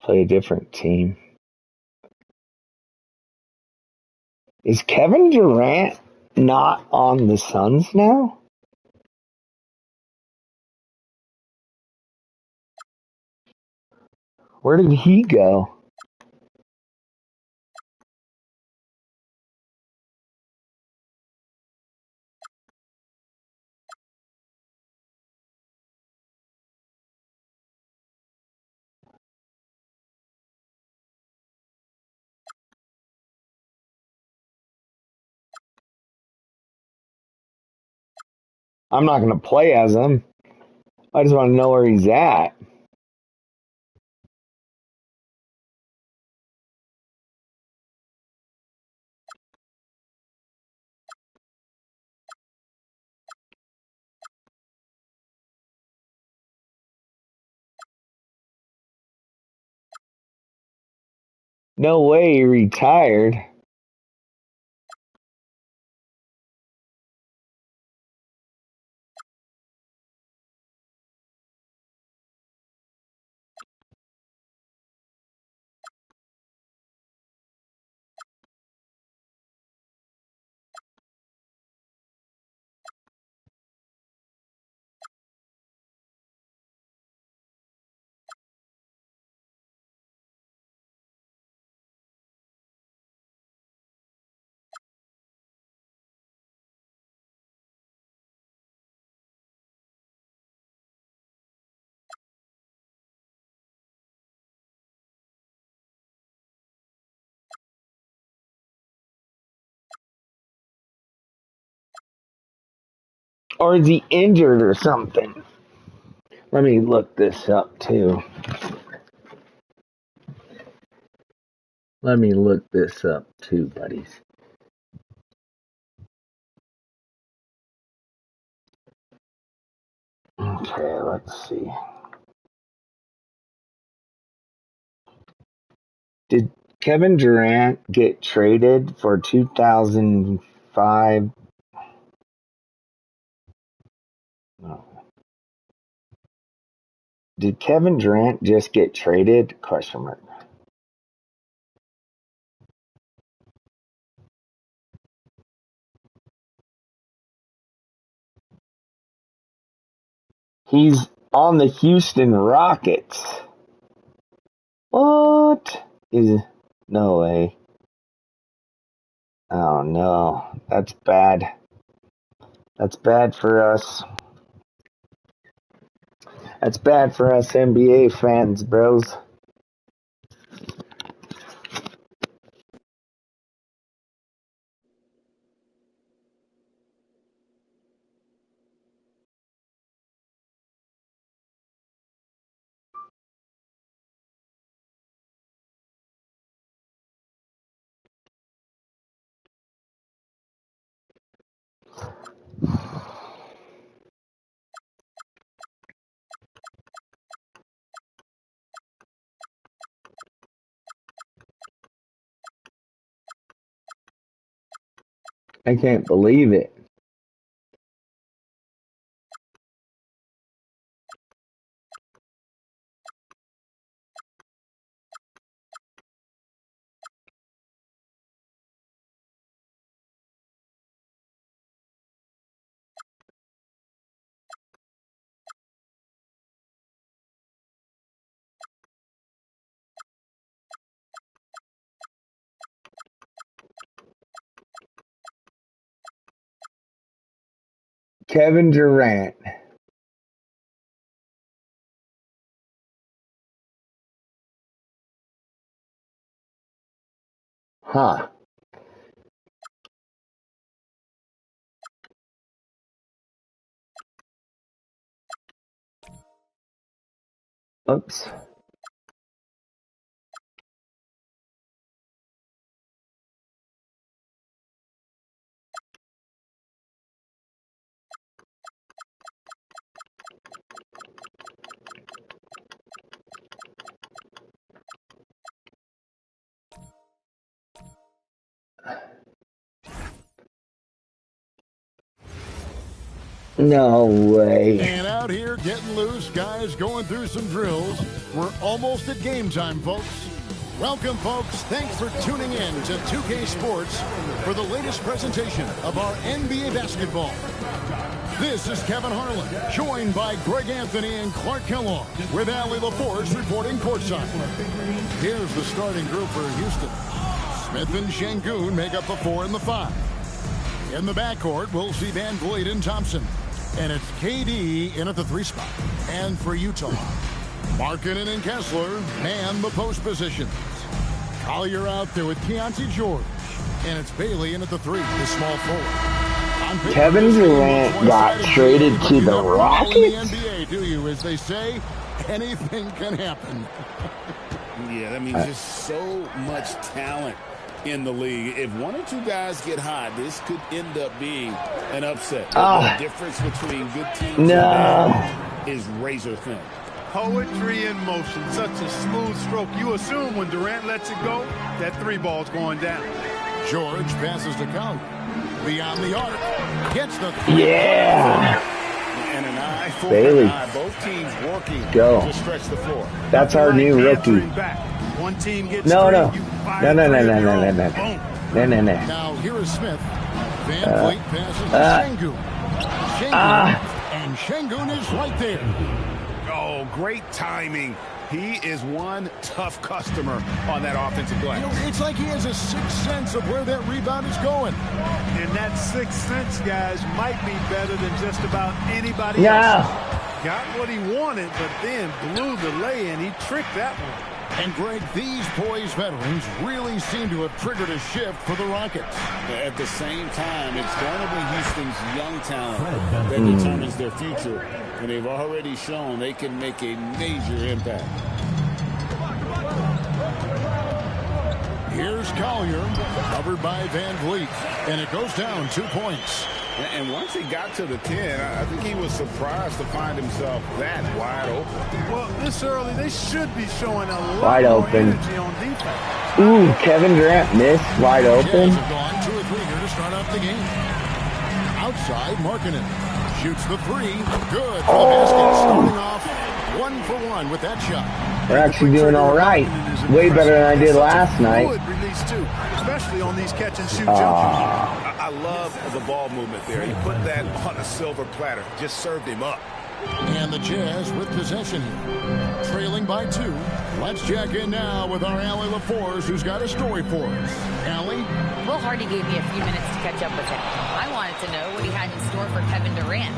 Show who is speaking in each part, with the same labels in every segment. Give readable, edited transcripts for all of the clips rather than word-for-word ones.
Speaker 1: play a different team. Is Kevin Durant not on the Suns now? Where did he go? I'm not going to play as him. I just want to know where he's at. No way he retired. Or is he injured or something? Let me look this up too. Buddies. Okay, let's see. Did Kevin Durant get traded for 2005? No. Did Kevin Durant just get traded? Question mark. He's on the Houston Rockets. What? No way. Oh no, that's bad. That's bad for us. That's bad for us NBA fans, bros. I can't believe it. Kevin Durant. Huh. Oops. No way.
Speaker 2: And I'll out here getting loose. Guys going through some drills. We're almost at game time, folks. Welcome, folks. Thanks for tuning in to 2K Sports for the latest presentation of our NBA basketball. This is Kevin Harlan, joined by Greg Anthony and Clark Kellogg, with Allie LaForce reporting courtside. Here's the starting group for Houston. Smith and Şengün make up the 4 and the 5. In the backcourt, we'll see Van Vliet and Thompson. And it's KD in at the 3 spot. And for Utah, Markkanen and Kessler man the post positions. Collier out there with Keontae George. And it's Bailey in at the 3, the small forward.
Speaker 1: Kevin Durant got traded to the Rockets?
Speaker 2: In the NBA, do you? As they say, anything can happen.
Speaker 3: Yeah, I mean, just so much talent in the league. If one or two guys get hot, this could end up being an upset. The difference between good teams is razor thin.
Speaker 4: Poetry in motion, such a smooth stroke. You assume when Durant lets it go, that 3 ball's going down.
Speaker 2: George passes to Collier. Beyond the arc, gets the 3.
Speaker 1: Yeah.
Speaker 3: And an eye for
Speaker 1: Bailey.
Speaker 3: an eye. Both teams working to stretch the floor.
Speaker 1: That's our new rookie.
Speaker 4: One team gets
Speaker 1: No.
Speaker 4: No.
Speaker 2: Now here is Smith. Van Vliet passes to Şengün. And Şengün is right there.
Speaker 3: Oh, great timing. He is one tough customer on that offensive glass.
Speaker 2: You know, it's like he has a sixth sense of where that rebound is going.
Speaker 4: And that sixth sense, guys, might be better than just about anybody else. Got what he wanted, but then blew the lay-in. He tricked that one.
Speaker 2: And, Greg, these poised veterans really seem to have triggered a shift for the Rockets.
Speaker 3: At the same time, it's going to be Houston's young talent that determines their future. And they've already shown they can make a major impact.
Speaker 2: Here's Collier, covered by Van Vliet. And it goes down 2 points.
Speaker 3: And once he got to the 10, I think he was surprised to find himself that wide open.
Speaker 4: Well, this early, they should be showing a lot
Speaker 1: Wide
Speaker 4: more
Speaker 1: open.
Speaker 4: energy on defense.
Speaker 1: Ooh, Kevin Durant missed. Wide open.
Speaker 2: Jazz have gone 2 or 3 here to start off the game. Outside, Markkanen shoots the 3. Good for the basket. Starting off 1 for 1 with that shot.
Speaker 1: We're actually doing all right. Way better than I did last night.
Speaker 4: Release too, especially on these catch and shoot jumpers.
Speaker 3: I love the ball movement there. He put that on a silver platter. Just served him up.
Speaker 2: And the Jazz with possession here. Trailing by 2. Let's check in now with our Allie LaForce, who's got a story for us. Allie?
Speaker 5: Will Hardy gave me a few minutes to catch up with him. I wanted to know what he had in store for Kevin Durant.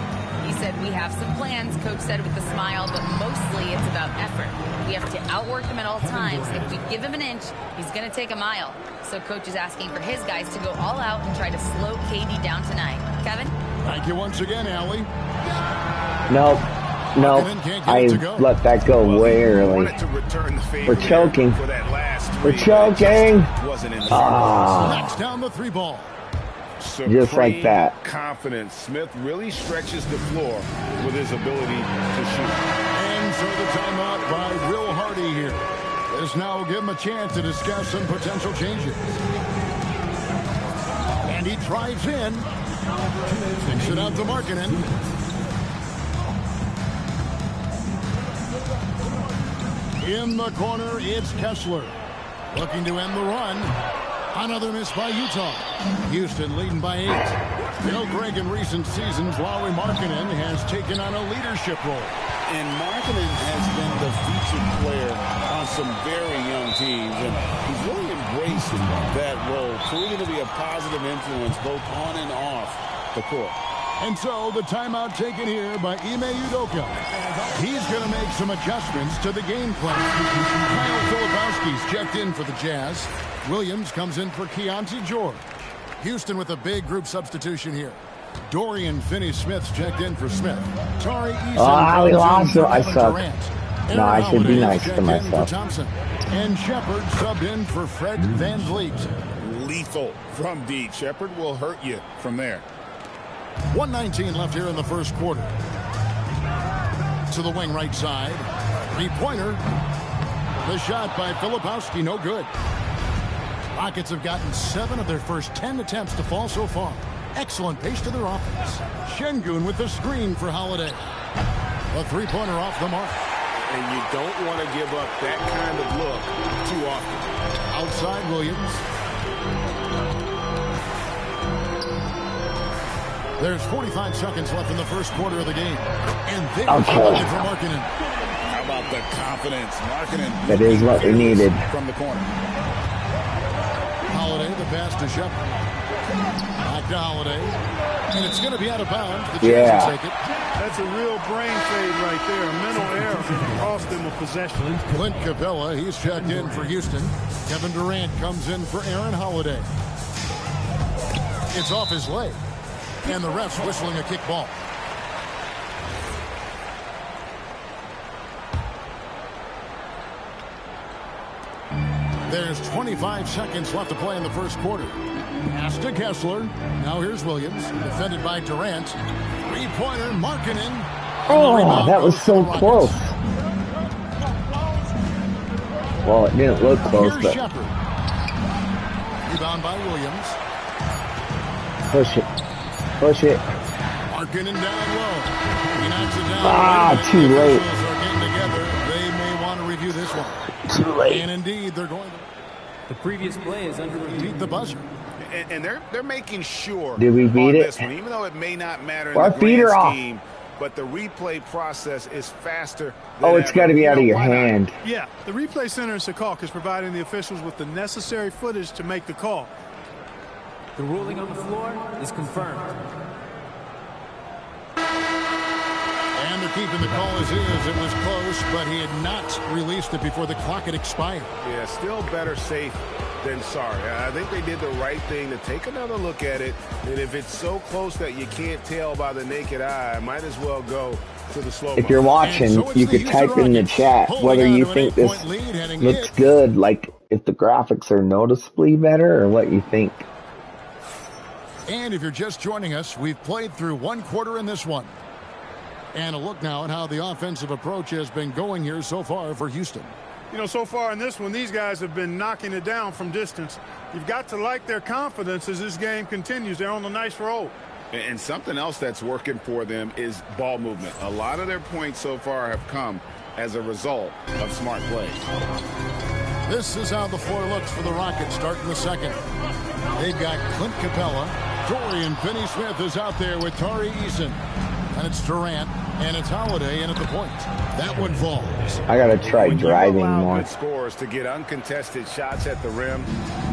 Speaker 5: He said, we have some plans, Coach said with a smile, but mostly it's about effort. We have to outwork him at all times. If we give him an inch, he's going to take a mile. So Coach is asking for his guys to go all out and try to slow KD down tonight. Kevin?
Speaker 2: Thank you once again, Allie.
Speaker 1: No, I let that go way early. We're choking. We're choking.
Speaker 2: Knocks down the 3 ball.
Speaker 1: Just like that.
Speaker 3: Confidence. Smith really stretches the floor with his ability to shoot.
Speaker 2: And so the timeout by Will Hardy here. This now will give him a chance to discuss some potential changes. And he drives in. Takes it out to Markkanen. In the corner, it's Kessler. Looking to end the run. Another miss by Utah. Houston leading by 8. You know, Greg, in recent seasons, Lauri Markkanen has taken on a leadership role.
Speaker 3: And Markkanen has been the featured player on some very young teams. And he's really embraced that role, proving to be a positive influence both on and off the court.
Speaker 2: And so the timeout taken here by Ime Udoka. He's going to make some adjustments to the game plan. Kyle Filipowski's checked in for the Jazz. Williams comes in for Keontae George. Houston with a big group substitution here. Dorian Finney-Smith's checked in for Smith. Tari Eason
Speaker 1: we lost. I suck.
Speaker 2: Durant.
Speaker 1: No, I should be nice
Speaker 2: checked
Speaker 1: to
Speaker 2: in for
Speaker 1: myself.
Speaker 2: Thompson. And Shepard subbed in for Fred Van Vliet.
Speaker 3: Lethal from deep. Shepard will hurt you from there.
Speaker 2: 1:19 left here in the first quarter. To the wing right side. 3-pointer. The shot by Filipowski, no good. Rockets have gotten 7 of their first 10 attempts to fall so far. Excellent pace to their offense. Şengün with the screen for Holiday. A three-pointer off the mark.
Speaker 3: And you don't want to give up that kind of look too often.
Speaker 2: Outside Williams. There's 45 seconds left in the first quarter of the game. And there's the for Markkanen.
Speaker 3: How about the confidence? Markkanen.
Speaker 1: That is what we needed.
Speaker 3: From the corner.
Speaker 2: Holiday, the pass to Shepard. Back to Holiday. And it's going to be out of bounds. The
Speaker 1: Chance
Speaker 2: to take it.
Speaker 4: That's a real brain fade right there. A mental error cost him a possession.
Speaker 2: Clint Capella, he's checked in for Houston. Kevin Durant comes in for Aaron Holiday. It's off his leg. And the ref's whistling a kick ball. There's 25 seconds left to play in the first quarter. Pass to Kessler. Now here's Williams. Defended by Durant. Three-pointer, Markkanen.
Speaker 1: Oh, that was so close. Well, it didn't look close,
Speaker 2: Here's
Speaker 1: but...
Speaker 2: Shepard. Rebound by Williams.
Speaker 1: Push it. Push it.
Speaker 2: Markkanen down low. He knocks it down.
Speaker 1: Too late.
Speaker 2: Are getting together. They may want to review this one.
Speaker 1: Too late.
Speaker 2: And indeed, they're going to...
Speaker 6: The previous play is under review.
Speaker 2: Beat the buzzer.
Speaker 3: And they're making sure.
Speaker 1: Did we beat it?
Speaker 3: This one, even though it may not matter in
Speaker 1: Our
Speaker 3: the
Speaker 1: feet
Speaker 3: grand
Speaker 1: are
Speaker 3: scheme, but the replay process is faster.
Speaker 1: Oh, it's got to be out of your hand.
Speaker 4: Yeah, the replay center in Secaucus is providing the officials with the necessary footage to make the call.
Speaker 6: The ruling on the floor is confirmed.
Speaker 2: And they're keeping the call as is. It was close, but he had not released it before the clock had expired.
Speaker 3: Yeah, still better safe than sorry. I think they did the right thing to take another look at it. And if it's so close that you can't tell by the naked eye, might as well go to the slow.
Speaker 1: If you're watching, you could type in the chat whether you think this looks good, like if the graphics are noticeably better or what you think.
Speaker 2: And if you're just joining us, we've played through one quarter in this one. And a look now at how the offensive approach has been going here so far for Houston.
Speaker 4: You know, so far in this one, these guys have been knocking it down from distance. You've got to like their confidence as this game continues. They're on a nice roll.
Speaker 3: And something else that's working for them is ball movement. A lot of their points so far have come as a result of smart play.
Speaker 2: This is how the floor looks for the Rockets starting the second. They've got Clint Capella. Dorian Finney-Smith is out there with Tari Eason. And it's Durant, and it's Holiday in at the point. That one falls.
Speaker 1: I got to try driving more.
Speaker 3: Good scores to get uncontested shots at the rim.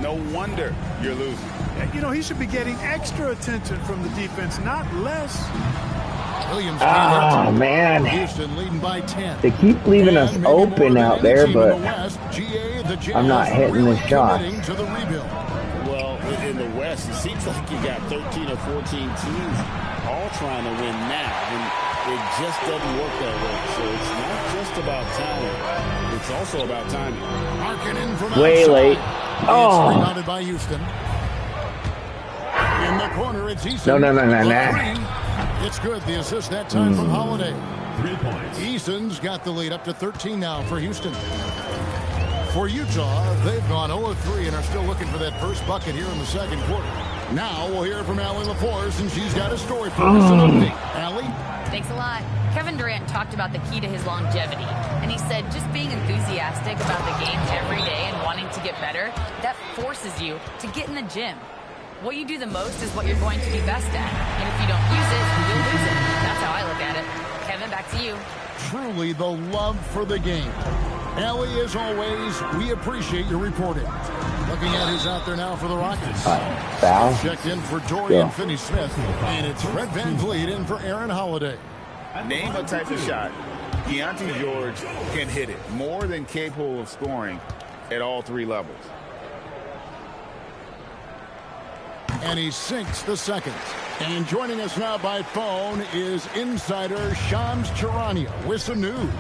Speaker 3: No wonder you're losing.
Speaker 4: You know, he should be getting extra attention from the defense, not less.
Speaker 2: Williams
Speaker 1: man.
Speaker 2: Houston leading by 10.
Speaker 1: They keep leaving us open out there, but I'm not hitting the shot.
Speaker 3: Well, in the West, it seems like you got 13 or 14 teams all trying to win now, and it just doesn't work that way. So it's not just about talent. It's also about timing.
Speaker 2: Markkanen from
Speaker 1: way
Speaker 2: outside.
Speaker 1: Late.
Speaker 2: Oh. It's rebounded by Houston. In the corner, it's Eason.
Speaker 1: No.
Speaker 2: It's good. The assist that time from Holiday. 3 points. Eason's got the lead up to 13 now for Houston. For Utah, they've gone 0-3 and are still looking for that first bucket here in the second quarter. Now we'll hear from Allie LaForce, and she's got a story for us. Allie?
Speaker 5: Thanks a lot. Kevin Durant talked about the key to his longevity, and he said just being enthusiastic about the game every day and wanting to get better, that forces you to get in the gym. What you do the most is what you're going to be best at, and if you don't use it, you'll lose it. That's how I look at it. Kevin, back to you.
Speaker 2: Truly the love for the game. Allie, as always, we appreciate your reporting. Looking at who's out there now for the Rockets.
Speaker 1: Foul.
Speaker 2: Checked in for Dorian Finney-Smith, and it's Fred VanVleet in for Aaron Holiday.
Speaker 3: Name a type of shot Keontae George can hit it. More than capable of scoring at all three levels.
Speaker 2: And he sinks the second. And joining us now by phone is insider Shams Charania with some news.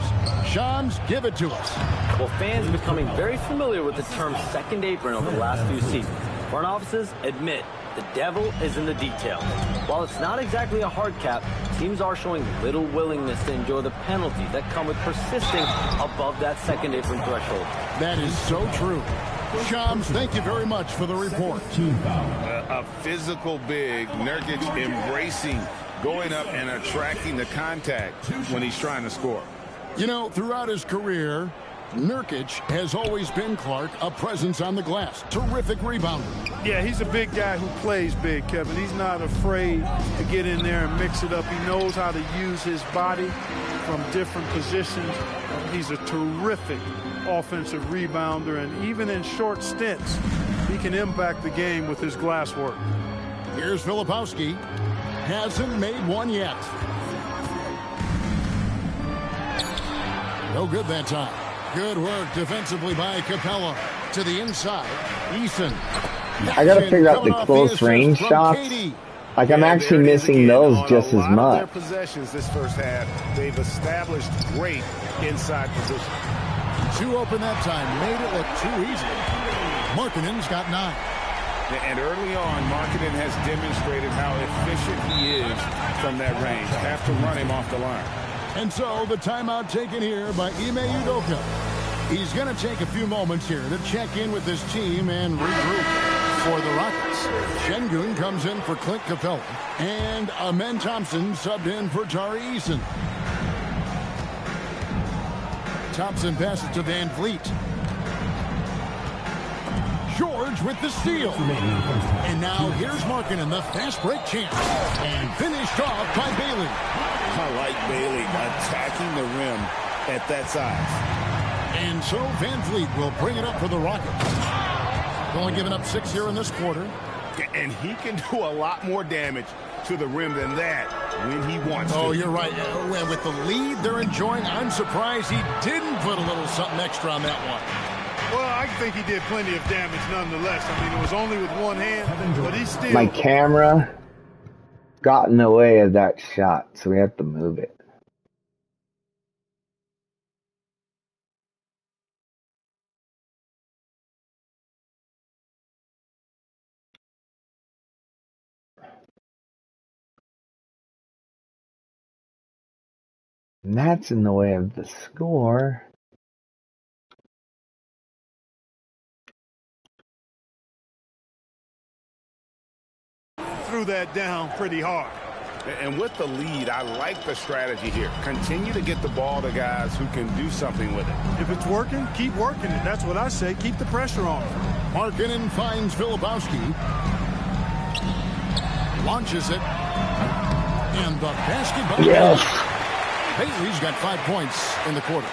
Speaker 2: Shams, give it to us.
Speaker 6: Well, fans are becoming very familiar with the term second apron over the last few seasons. Front offices admit the devil is in the details. While it's not exactly a hard cap, teams are showing little willingness to enjoy the penalties that come with persisting above that second apron threshold.
Speaker 2: That is so true. Shams, thank you very much for the report.
Speaker 3: A physical big, Nurkic embracing going up and attracting the contact when he's trying to score.
Speaker 2: You know, throughout his career, Nurkic has always been, Clark, a presence on the glass. Terrific rebounder.
Speaker 4: Yeah, he's a big guy who plays big, Kevin. He's not afraid to get in there and mix it up. He knows how to use his body from different positions. He's a terrific offensive rebounder, and even in short stints, he can impact the game with his glass work.
Speaker 2: Here's Filipowski. Hasn't made one yet. No good that time. Good work defensively by Capella. To the inside, Eason.
Speaker 1: I gotta figure out the close range shots. Like, I'm actually missing those just as much.
Speaker 3: Their possessions this first half, they've established great inside position.
Speaker 2: Too open that time. Made it look too easy. Markkanen's got 9.
Speaker 3: And early on, Markkanen has demonstrated how efficient he is from that range. Have to run him off the line.
Speaker 2: And so the timeout taken here by Ime Udoka. He's going to take a few moments here to check in with his team and regroup. For the Rockets, Şengün comes in for Clint Capella, and Amen Thompson subbed in for Tari Eason. Thompson passes to Van Vliet. George with the steal. And now here's Markkanen, the fast break champ. And finished off by Bailey.
Speaker 3: I like Bailey attacking the rim at that size.
Speaker 2: And so Van Vliet will bring it up for the Rockets. Only giving up 6 here in this quarter.
Speaker 3: And he can do a lot more damage to the rim than that when he wants to.
Speaker 2: Oh, you're right. With the lead they're enjoying, I'm surprised he didn't put a little something extra on that one.
Speaker 4: Well, I think he did plenty of damage nonetheless. I mean, it was only with one hand, but he still...
Speaker 1: My camera got in the way of that shot, so we have to move it. And that's in the way of the score.
Speaker 4: Threw that down pretty hard.
Speaker 3: And with the lead, I like the strategy here. Continue to get the ball to guys who can do something with it.
Speaker 4: If it's working, keep working it. That's what I say. Keep the pressure on.
Speaker 2: Markkanen finds Filipowski. Launches it. And the basketball.
Speaker 1: Yes.
Speaker 2: Bailey's got 5 points in the quarter.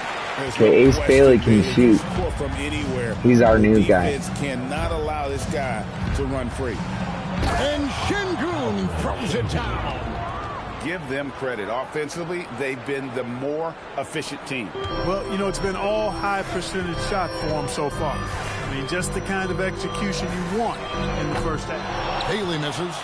Speaker 1: Okay, Ace Bailey can shoot.
Speaker 3: From anywhere.
Speaker 1: He's our new guy.
Speaker 3: Defense cannot allow this guy to run free.
Speaker 2: And Şengün throws it down.
Speaker 3: Give them credit. Offensively, they've been the more efficient team.
Speaker 4: Well, you know, it's been all high percentage shot for them so far. I mean, just the kind of execution you want in the first half.
Speaker 2: Bailey misses.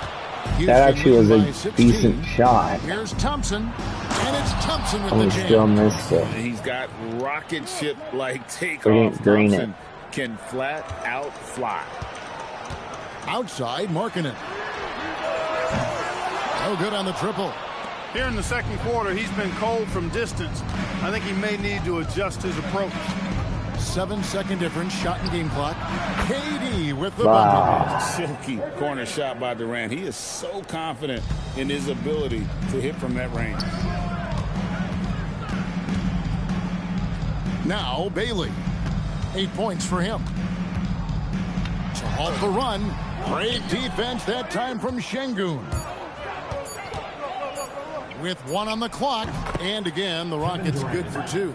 Speaker 1: That actually was a decent shot.
Speaker 2: Here's Thompson, and it's Thompson with
Speaker 1: Oh,
Speaker 2: the
Speaker 1: we
Speaker 2: jam.
Speaker 1: still missed it.
Speaker 3: He's got rocket ship-like takeoff.
Speaker 1: Green
Speaker 3: Thompson
Speaker 1: it.
Speaker 3: can flat out fly.
Speaker 2: Outside, Markkanen. No good on the triple.
Speaker 4: Here in the second quarter, he's been cold from distance. I think he may need to adjust his approach.
Speaker 2: 7-second difference, shot and game clock. KD with the
Speaker 1: Wow.
Speaker 2: bucket.
Speaker 3: Silky corner shot by Durant. He is so confident in his ability to hit from that range.
Speaker 2: Now Bailey. 8 points for him. So off the run. Great defense that time from Şengün. With 1 on the clock. And again, the Rockets good for 2.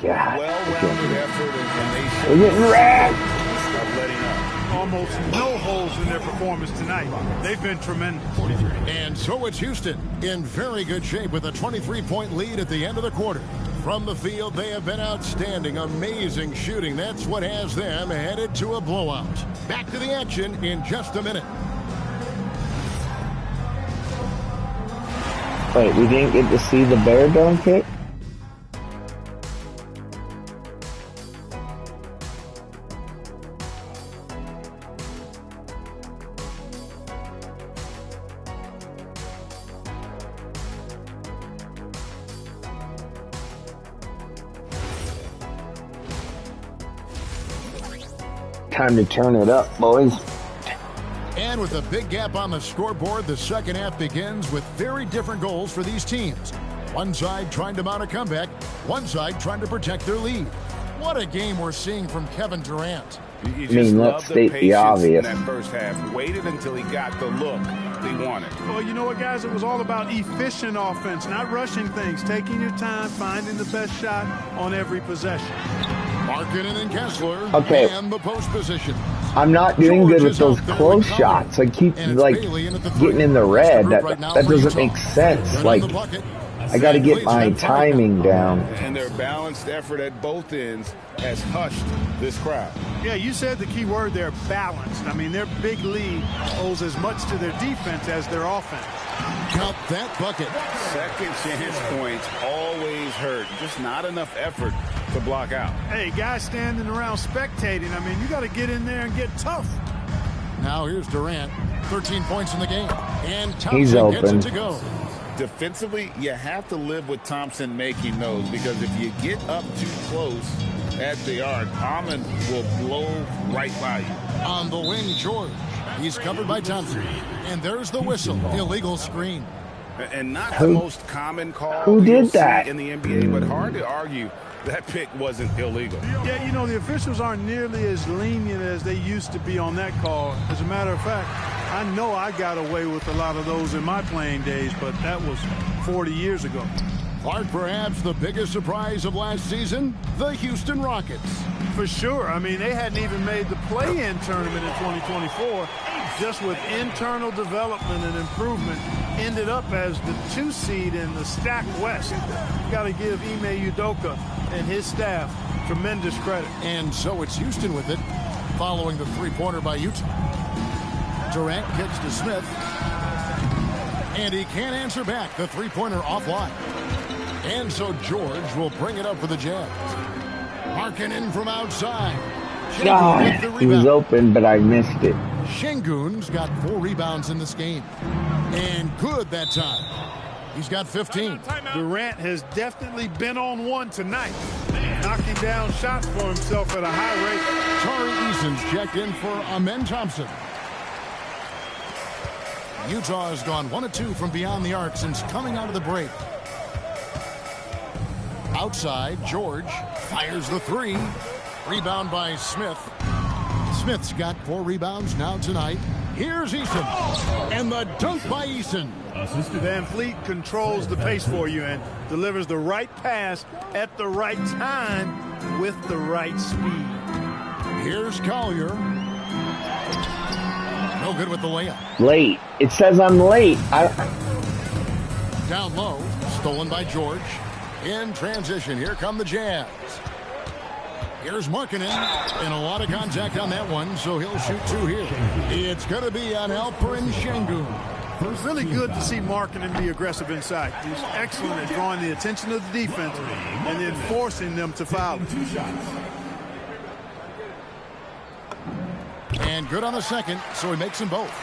Speaker 1: God.
Speaker 3: Well-rounded effort, and they
Speaker 1: We're getting wrecked.
Speaker 3: stop letting up.
Speaker 4: Almost no holes in their performance tonight. They've been tremendous.
Speaker 2: And so it's Houston in very good shape with a 23-point lead at the end of the quarter. From the field, they have been outstanding, amazing shooting. That's what has them headed to a blowout. Back to the action in just a minute.
Speaker 1: Wait, we didn't get to see the bear dunk kick? Time to turn it up, boys.
Speaker 2: And And with a big gap on the scoreboard, the second half begins with very different goals for these teams. One side trying to mount a comeback, one side trying to protect their lead. What a game we're seeing from Kevin Durant.
Speaker 3: You just
Speaker 1: let's state the obvious.
Speaker 3: In that first half. Waited until he got the look he wanted.
Speaker 4: Well, you know what, guys? It was all about efficient offense, not rushing things, taking your time, finding the best shot on every possession.
Speaker 2: Markkanen and Kessler and the post position.
Speaker 1: I'm not doing good with those close shots. I keep getting in the red. That doesn't make sense. Like, I got to get my timing down.
Speaker 3: And their balanced effort at both ends has hushed this crowd.
Speaker 4: Yeah, you said the key word there, balanced. I mean, their big lead owes as much to their defense as their offense.
Speaker 2: Count that bucket.
Speaker 3: Second chance points always hurt. Just not enough effort to block out.
Speaker 4: Hey, guys standing around spectating, I mean, you got to get in there and get tough.
Speaker 2: Now here's Durant, 13 points in the game. And Thompson gets it to go.
Speaker 3: Defensively, you have to live with Thompson making those, because if you get up too close at the arc, Almond will blow right by you.
Speaker 2: On the wing, George. He's covered by Thompson. And there's the whistle. Illegal screen.
Speaker 3: And not the most common call
Speaker 1: who did that
Speaker 3: in the NBA, but hard to argue that pick wasn't illegal.
Speaker 4: Yeah, you know, the officials aren't nearly as lenient as they used to be on that call. As a matter of fact, I know I got away with a lot of those in my playing days, but that was 40 years ago.
Speaker 2: Clark, perhaps the biggest surprise of last season, the Houston Rockets.
Speaker 4: For sure. I mean, they hadn't even made the play-in tournament in 2024. Just with internal development and improvement, ended up as the 2 seed in the stacked West. You got to give Ime Udoka and his staff tremendous credit.
Speaker 2: And so it's Houston with it, following the three-pointer by Utah. Durant kicks to Smith. And he can't answer back. The three-pointer offline. And so George will bring it up for the Jazz. Markkanen from outside.
Speaker 1: He was open, but I missed it.
Speaker 2: Şengün's got 4 rebounds in this game. And good that time. He's got 15.
Speaker 4: Durant has definitely been on one tonight, knocking down shots for himself at a high rate.
Speaker 2: Tari Eason's checked in for Amen Thompson. Utah has gone 1 of 2 from beyond the arc since coming out of the break. Outside, George fires the 3. Rebound by Smith. Smith's got 4 rebounds now tonight. Here's Eason. And the dunk by Eason.
Speaker 4: Van Fleet controls the pace for you and delivers the right pass at the right time with the right speed.
Speaker 2: Here's Collier. No good with the layup.
Speaker 1: Late. It says I'm late.
Speaker 2: Down low. Stolen by George. In transition. Here come the Jazz. Here's Markkanen, and a lot of contact on that one, so he'll shoot 2 here. It's going to be on Alperen Şengün.
Speaker 4: It's really good to see Markkanen be aggressive inside. He's excellent at drawing the attention of the defense and then forcing them to foul.
Speaker 2: And good on the second, so he makes them both.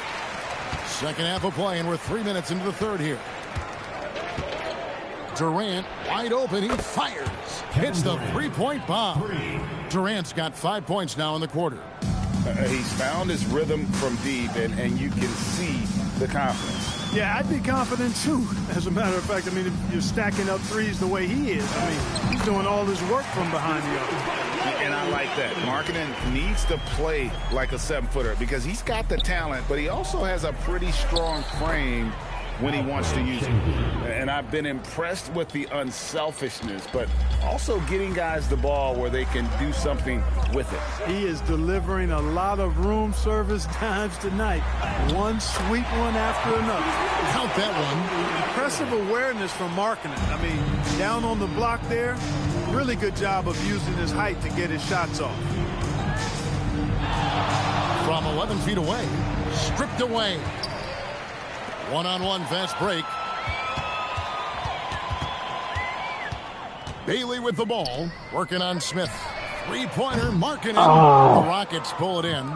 Speaker 2: Second half of play, and we're 3 minutes into the third here. Durant, wide open, he fires. Hits the three-point bomb. Durant's got 5 points now in the quarter.
Speaker 3: He's found his rhythm from deep, and you can see the confidence.
Speaker 4: Yeah, I'd be confident, too. As a matter of fact, I mean, if you're stacking up threes the way he is, I mean, he's doing all his work from behind the arc.
Speaker 3: And I like that. Markkanen needs to play like a 7-footer because he's got the talent, but he also has a pretty strong frame when he wants to use it. And I've been impressed with the unselfishness, but also getting guys the ball where they can do something with it.
Speaker 4: He is delivering a lot of room service times tonight. One sweet one after another.
Speaker 2: Count that one.
Speaker 4: Impressive awareness from Markkanen. I mean, down on the block there, really good job of using his height to get his shots off.
Speaker 2: From 11 feet away, stripped away. One-on-one fast break. Bailey with the ball, working on Smith. Three-pointer, Markkanen. The Rockets pull it in.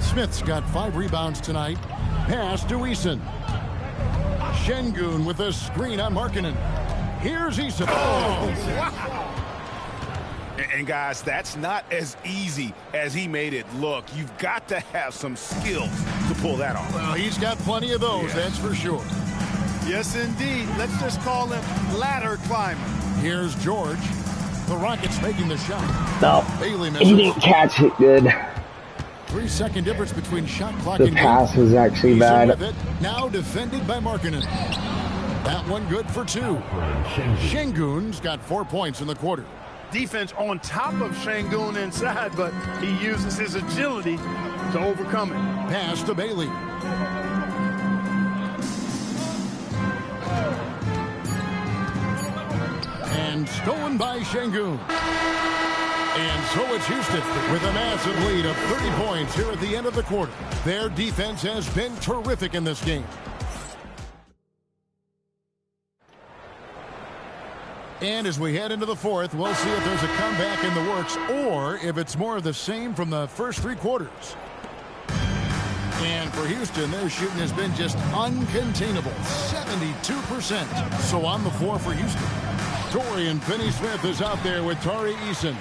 Speaker 2: Smith's got 5 rebounds tonight. Pass to Eason. Şengün with a screen on Markkanen. Here's Eason. Oh, wow.
Speaker 3: And guys, that's not as easy as he made it look. You've got to have some skills to pull that off.
Speaker 2: Well, he's got plenty of those, that's for sure.
Speaker 4: Yes, indeed. Let's just call him ladder climber.
Speaker 2: Here's George. The Rockets making the shot.
Speaker 1: No,
Speaker 2: Bailey misses.
Speaker 1: he didn't catch it good.
Speaker 2: 3-second difference between shot clock
Speaker 1: The
Speaker 2: and
Speaker 1: pass was actually
Speaker 2: He's in
Speaker 1: bad.
Speaker 2: with it. Now defended by Markkanen. That one good for 2. Şengün's got 4 points in the quarter.
Speaker 4: Defense on top of Şengün inside, but he uses his agility to overcome it.
Speaker 2: Pass to Bailey. And stolen by Şengün. And so it's Houston with a massive lead of 30 points here at the end of the quarter. Their defense has been terrific in this game. And as we head into the fourth, we'll see if there's a comeback in the works or if it's more of the same from the first 3 quarters. And for Houston, their shooting has been just uncontainable, 72%. So on the floor for Houston, Dorian Finney-Smith is out there with Tari Eason.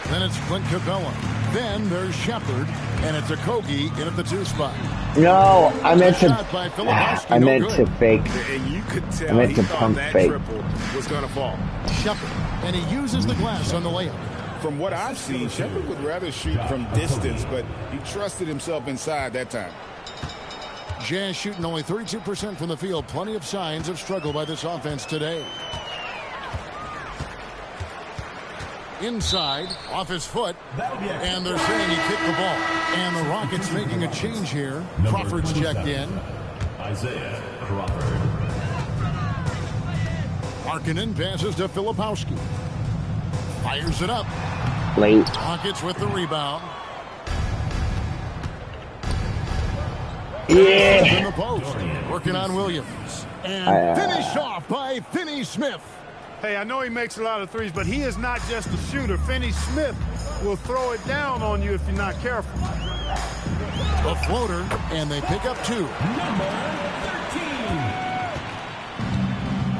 Speaker 2: Then it's Clint Capella. Then there's Shepard, and it's Okogie in at the 2 spot.
Speaker 1: No, I meant to fake.
Speaker 3: And you could tell
Speaker 1: I meant to
Speaker 3: he thought
Speaker 1: pump
Speaker 3: that
Speaker 1: fake.
Speaker 3: triple was going to fall.
Speaker 2: Shepard, and he uses the glass on the layup.
Speaker 3: From what I've seen, Shepard would rather shoot from distance, but he trusted himself inside that time.
Speaker 2: Jazz shooting only 32% from the field. Plenty of signs of struggle by this offense today. Inside, off his foot, and they're saying he kicked the ball. And the Rockets making a change here. Crawford's checked in.
Speaker 7: Isaiah Crawford.
Speaker 2: Markkanen passes to Filipowski. Fires it up.
Speaker 1: Late.
Speaker 2: Rockets with the rebound.
Speaker 1: Yeah.
Speaker 2: In the post. Working on Williams. And finished off by Finney-Smith.
Speaker 4: Hey, I know he makes a lot of threes, but he is not just a shooter. Finney-Smith will throw it down on you if you're not careful.
Speaker 2: A floater, and they pick up 2.
Speaker 7: Number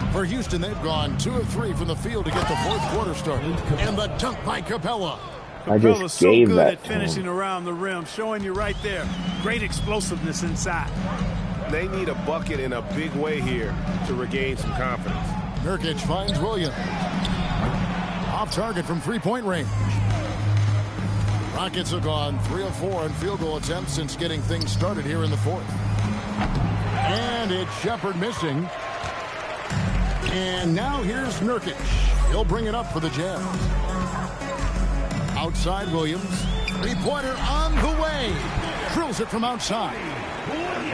Speaker 7: 13.
Speaker 2: For Houston, they've gone 2 of 3 from the field to get the fourth quarter started. And the dunk by Capella.
Speaker 1: I
Speaker 4: Capella's
Speaker 1: just
Speaker 4: so
Speaker 1: gave
Speaker 4: good
Speaker 1: that
Speaker 4: at
Speaker 1: to him.
Speaker 4: finishing around the rim, showing you right there. Great explosiveness inside.
Speaker 3: They need a bucket in a big way here to regain some confidence.
Speaker 2: Nurkic finds Williams. Off target from 3-point range. Rockets have gone 3 of 4 in field goal attempts since getting things started here in the fourth. And it's Shepard missing. And now here's Nurkic. He'll bring it up for the Jazz. Outside Williams. 3-pointer on the way. Drills it from outside.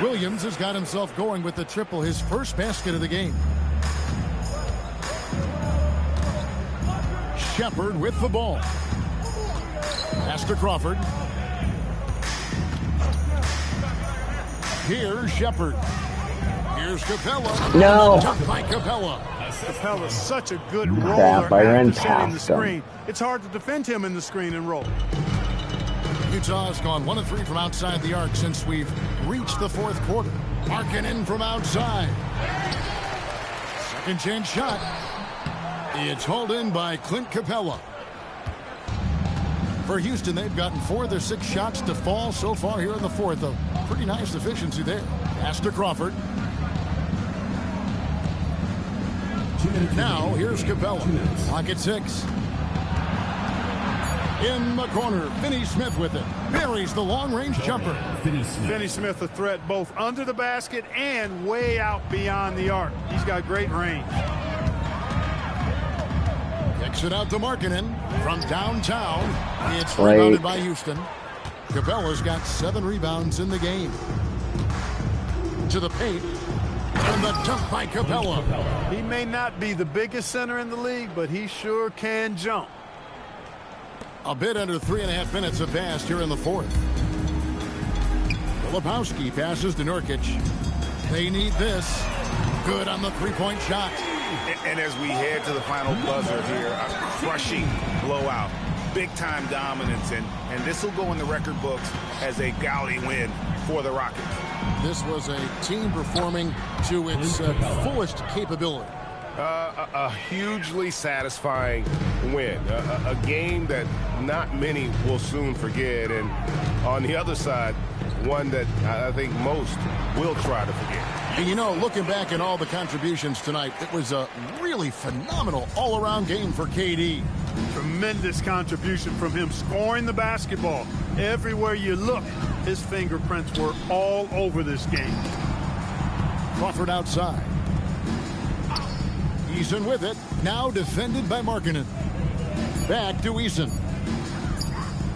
Speaker 2: Williams has got himself going with the triple, his first basket of the game. Shepard with the ball. Pass to Crawford. Here's Shepard. Here's Capella.
Speaker 1: No.
Speaker 2: Dunk by Capella.
Speaker 4: Capella's such a good roller
Speaker 1: Crap, I ran
Speaker 4: after setting the
Speaker 1: past him.
Speaker 4: screen. It's hard to defend him in the screen and roll.
Speaker 2: Utah has gone 1 of 3 from outside the arc since we've reached the fourth quarter. Markkanen from outside. Second chance shot. It's hauled in by Clint Capella. For Houston, they've gotten 4 of their 6 shots to fall so far here in the fourth. A pretty nice efficiency there. Pass to Crawford. Now, here's Capella. Clock at 6. In the corner, Finney-Smith with it. Buries the long-range jumper.
Speaker 4: Finney-Smith a threat both under the basket and way out beyond the arc. He's got great range.
Speaker 2: Kicks it out to Markkanen from downtown. It's rebounded by Houston. Capella's got 7 rebounds in the game. To the paint. And the dunk by Capella.
Speaker 4: He may not be the biggest center in the league, but he sure can jump.
Speaker 2: A bit under 3.5 minutes have passed here in the fourth. Filipowski passes to Nurkic. They need this. Good on the 3-point shot.
Speaker 3: And as we head to the final buzzer here, a crushing blowout. Big-time dominance, and this will go in the record books as a gaudy win for the Rockets.
Speaker 2: This was a team performing to its fullest capability.
Speaker 8: A hugely satisfying win. A game that not many will soon forget. And on the other side, one that I think most will try to forget.
Speaker 2: And you know, looking back at all the contributions tonight, it was a really phenomenal all-around game for KD.
Speaker 4: Tremendous contribution from him, scoring the basketball. Everywhere you look, his fingerprints were all over this game.
Speaker 2: Crawford outside. Eason with it. Now defended by Markkanen. Back to Eason.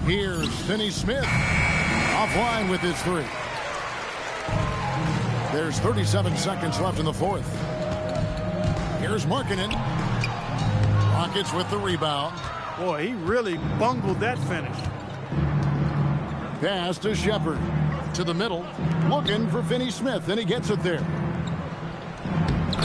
Speaker 2: Here's Finney Smith. Offline with his three. There's 37 seconds left in the fourth. Here's Markkanen. Rockets with the rebound.
Speaker 4: Boy, he really bungled that finish.
Speaker 2: Pass to Shepard. To the middle. Looking for Finney Smith, and he gets it there.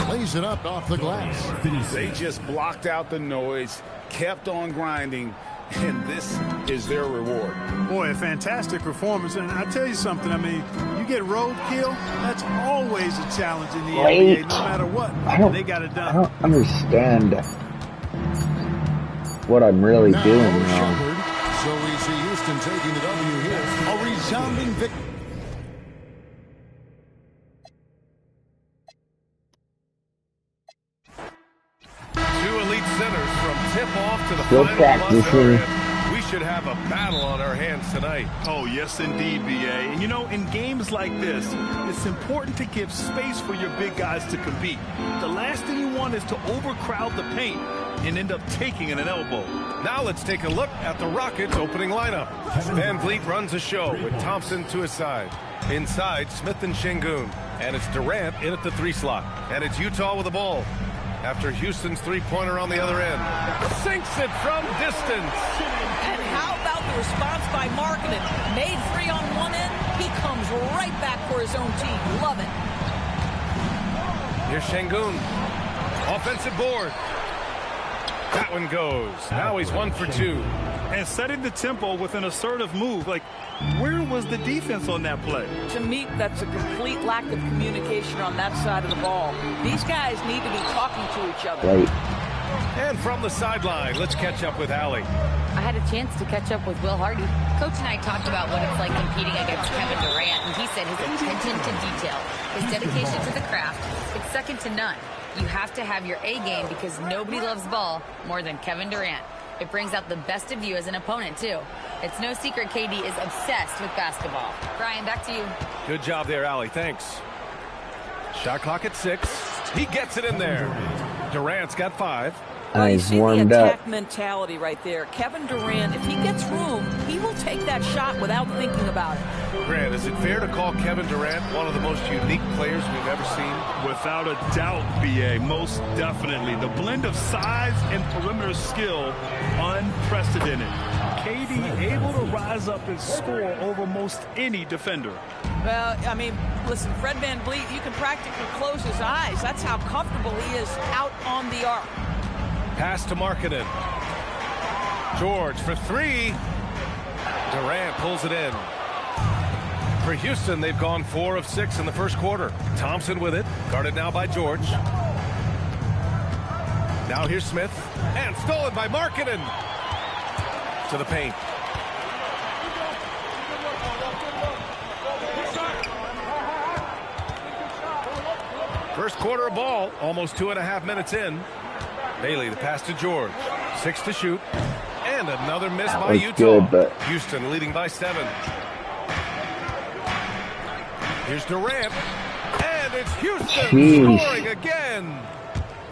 Speaker 2: Lays it up off the glass.
Speaker 3: They just blocked out the noise, kept on grinding, and this is their reward.
Speaker 4: Boy, a fantastic performance. And I tell you something, I mean, you get roadkill, that's always a challenge in the NBA, no matter what. They got it done.
Speaker 1: I don't understand what I'm really doing now.
Speaker 2: So we see Houston taking the W here. A resounding victory.
Speaker 8: Centers from tip-off to the
Speaker 1: Still
Speaker 8: final
Speaker 1: practicing.
Speaker 8: We should have a battle on our hands tonight.
Speaker 9: Oh, yes, indeed, BA. And, you know, in games like this, it's important to give space for your big guys to compete. The last thing you want is to overcrowd the paint and end up taking an elbow.
Speaker 8: Now let's take a look at the Rockets' opening lineup. Van Vliet runs the show with Thompson to his side. Inside, Smith and Şengün. And it's Durant in at the 3 slot. And it's Utah with the ball. After Houston's three-pointer on the other end. Sinks it from distance.
Speaker 10: And how about the response by Markkanen? Made 3 on one end. He comes right back for his own team. Love it.
Speaker 8: Here's Şengün. Offensive board. That one goes. Now he's 1 for 2.
Speaker 9: And setting the tempo with an assertive move. Like, where was the defense on that play?
Speaker 10: To me, that's a complete lack of communication on that side of the ball. These guys need to be talking to each other.
Speaker 1: Right.
Speaker 8: And from the sideline, let's catch up with Allie.
Speaker 5: I had a chance to catch up with Will Hardy. Coach and I talked about what it's like competing against Kevin Durant, and he said his attention to detail, his dedication to the craft, it's second to none. You have to have your A game because nobody loves ball more than Kevin Durant. It brings out the best of you as an opponent, too. It's no secret KD is obsessed with basketball. Brian, back to you.
Speaker 8: Good job there, Allie. Thanks. Shot clock at 6. He gets it in there. Durant's got 5.
Speaker 10: Well, you
Speaker 1: He's
Speaker 10: see the
Speaker 1: warmed
Speaker 10: attack
Speaker 1: up.
Speaker 10: mentality right there. Kevin Durant, if he gets room, he will take that shot without thinking about it.
Speaker 8: Grant, is it fair to call Kevin Durant one of the most unique players we've ever seen?
Speaker 9: Without a doubt, BA, most definitely. The blend of size and perimeter skill, unprecedented. KD able to rise up and score over most any defender.
Speaker 10: Well, I mean, listen, Fred VanVleet, you can practically close his eyes. That's how comfortable he is out on the arc.
Speaker 8: Pass to Markkanen. George for 3. Durant pulls it in. For Houston, they've gone 4 of 6 in the first quarter. Thompson with it, guarded now by George. Now here's Smith, and stolen by Markkanen. To the paint. First quarter of ball, almost 2.5 minutes in. Bailey, the pass to George. 6 to shoot. And another miss by Utah.
Speaker 1: Good,
Speaker 8: Houston leading by 7. Here's Durant. And it's Houston scoring again.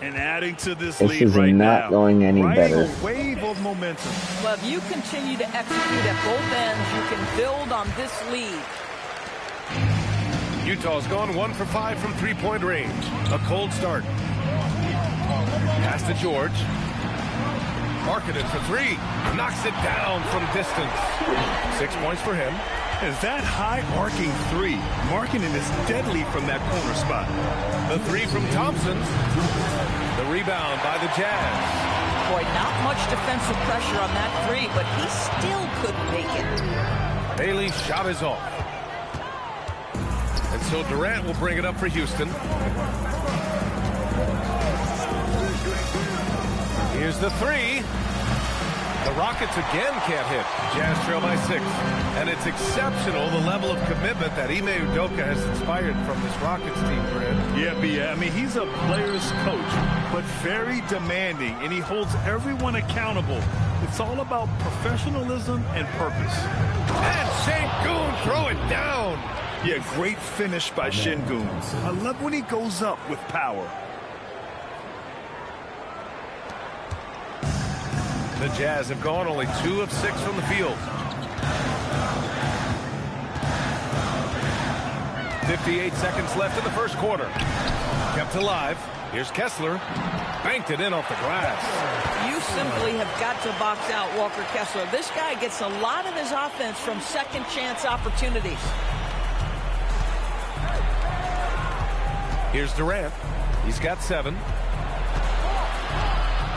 Speaker 9: And adding to this
Speaker 1: This
Speaker 9: lead
Speaker 1: is
Speaker 9: right
Speaker 1: not
Speaker 9: now.
Speaker 1: going any better.
Speaker 9: A wave of momentum.
Speaker 10: Well, if you continue to execute at both ends, you can build on this lead.
Speaker 8: Utah's gone 1 for 5 from three-point range. A cold start. Pass to George. Markkanen for 3. Knocks it down from distance. 6 points for him.
Speaker 9: Is that high arcing 3? Markkanen is deadly from that corner spot.
Speaker 8: The 3 from Thompson. The rebound by the Jazz.
Speaker 10: Boy, not much defensive pressure on that 3, but he still couldn't make it.
Speaker 8: Bailey's shot is off. And so Durant will bring it up for Houston. Here's the three. The Rockets again can't hit. Jazz trail by 6. And it's exceptional the level of commitment that Ime Udoka has inspired from this Rockets team, Fred.
Speaker 9: Yeah, B.A. I mean, he's a player's coach, but very demanding, and he holds everyone accountable. It's all about professionalism and purpose.
Speaker 8: And Şengün throw it down.
Speaker 9: Yeah, great finish by Şengün. I love when he goes up with power.
Speaker 8: The Jazz have gone only 2 of 6 from the field. 58 seconds left in the first quarter. Kept alive. Here's Kessler. Banked it in off the glass.
Speaker 10: You simply have got to box out Walker Kessler. This guy gets a lot of his offense from second chance opportunities.
Speaker 8: Here's Durant. He's got 7.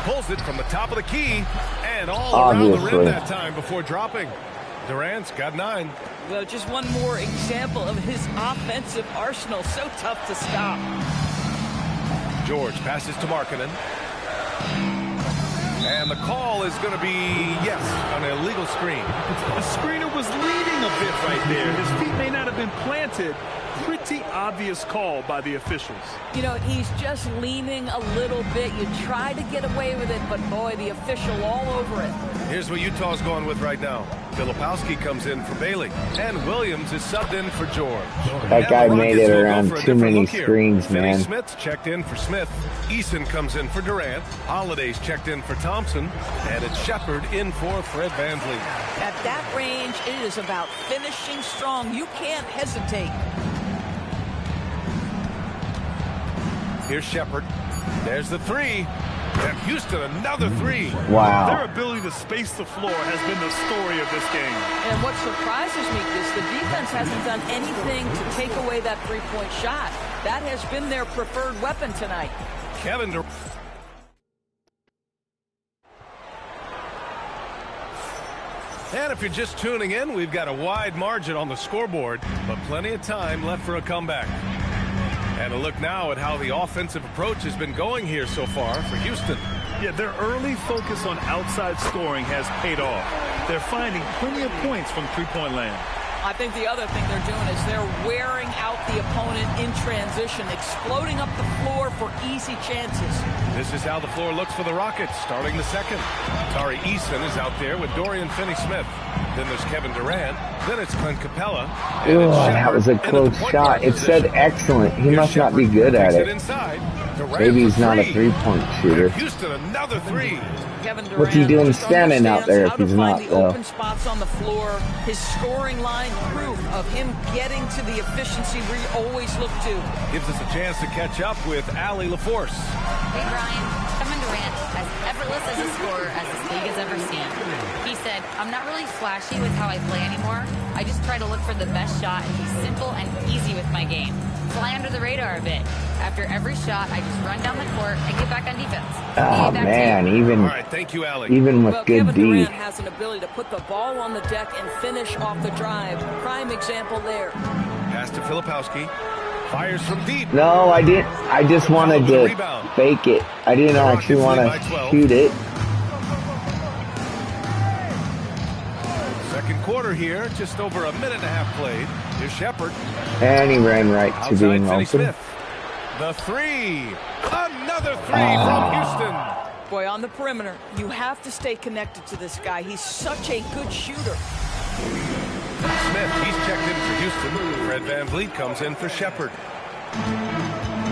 Speaker 8: Pulls it from the top of the key and all around the rim that time before dropping. Durant's got 9.
Speaker 10: Well, just one more example of his offensive arsenal. So tough to stop.
Speaker 8: George passes to Markkanen. And the call is going to be, yes, an illegal screen.
Speaker 9: The screener was leading a bit right there. His feet may not have been planted. Pretty obvious call by the officials.
Speaker 10: You know, he's just leaning a little bit. You try to get away with it, but boy, the official all over it.
Speaker 8: Here's what Utah's going with right now. Filipowski comes in for Bailey, and Williams is subbed in for George.
Speaker 1: That guy made it around too many screens, man.
Speaker 8: Smith's checked in for Smith. Eason comes in for Durant. Holiday's checked in for Thompson. And it's Shepard in for Fred VanVleet.
Speaker 10: At that range, it is about finishing strong. You can't hesitate.
Speaker 8: Here's Shepard. There's the 3. And Houston, another 3.
Speaker 1: Wow.
Speaker 9: Their ability to space the floor has been the story of this game.
Speaker 10: And what surprises me is the defense hasn't done anything to take away that three-point shot. That has been their preferred weapon tonight.
Speaker 8: Kevin Durant. And if you're just tuning in, we've got a wide margin on the scoreboard, but plenty of time left for a comeback. And a look now at how the offensive approach has been going here so far for Houston.
Speaker 9: Yeah, their early focus on outside scoring has paid off. They're finding plenty of points from three-point land.
Speaker 10: I think the other thing they're doing is they're wearing out the opponent in transition, exploding up the floor for easy chances.
Speaker 8: This is how the floor looks for the Rockets, starting the second. Tari Eason is out there with Dorian Finney-Smith. Then there's Kevin Durant. Then it's Clint Capella.
Speaker 1: Oh, that was a close shot. It said excellent. He must not be good at it. Maybe he's not a three-point shooter.
Speaker 8: Houston, another 3.
Speaker 1: What's he doing standing out there if he's not, though?
Speaker 10: Open spots on the floor. His scoring line, proof of him getting to the efficiency we always look to.
Speaker 8: Gives us a chance to catch up with Allie LaForce.
Speaker 5: Hey, Brian. Kevin Durant, as effortless as a scorer as this league has ever seen. He said, I'm not really flashy with how I play anymore. I just try to look for the best shot and be simple and easy with my game. Fly under the radar a bit. After every shot, I just run down the court and get back on defense.
Speaker 1: Oh, man, even,
Speaker 8: all right, thank you, Allie.
Speaker 1: even with good
Speaker 10: Kevin
Speaker 1: D.
Speaker 10: Durant has an ability to put the ball on the deck and finish off the drive. Prime example there.
Speaker 8: Pass to Filipowski. Fires from deep.
Speaker 1: No, I didn't. I just wanted to fake it. I didn't actually want to shoot it.
Speaker 8: Second quarter here, just over a minute and a half played. Here's Shepard.
Speaker 1: And he ran right to being open.
Speaker 8: The 3. Another 3 from Houston.
Speaker 10: Boy, on the perimeter, you have to stay connected to this guy. He's such a good shooter.
Speaker 8: Smith, he's checked in for Houston. Fred VanVleet comes in for Shepard.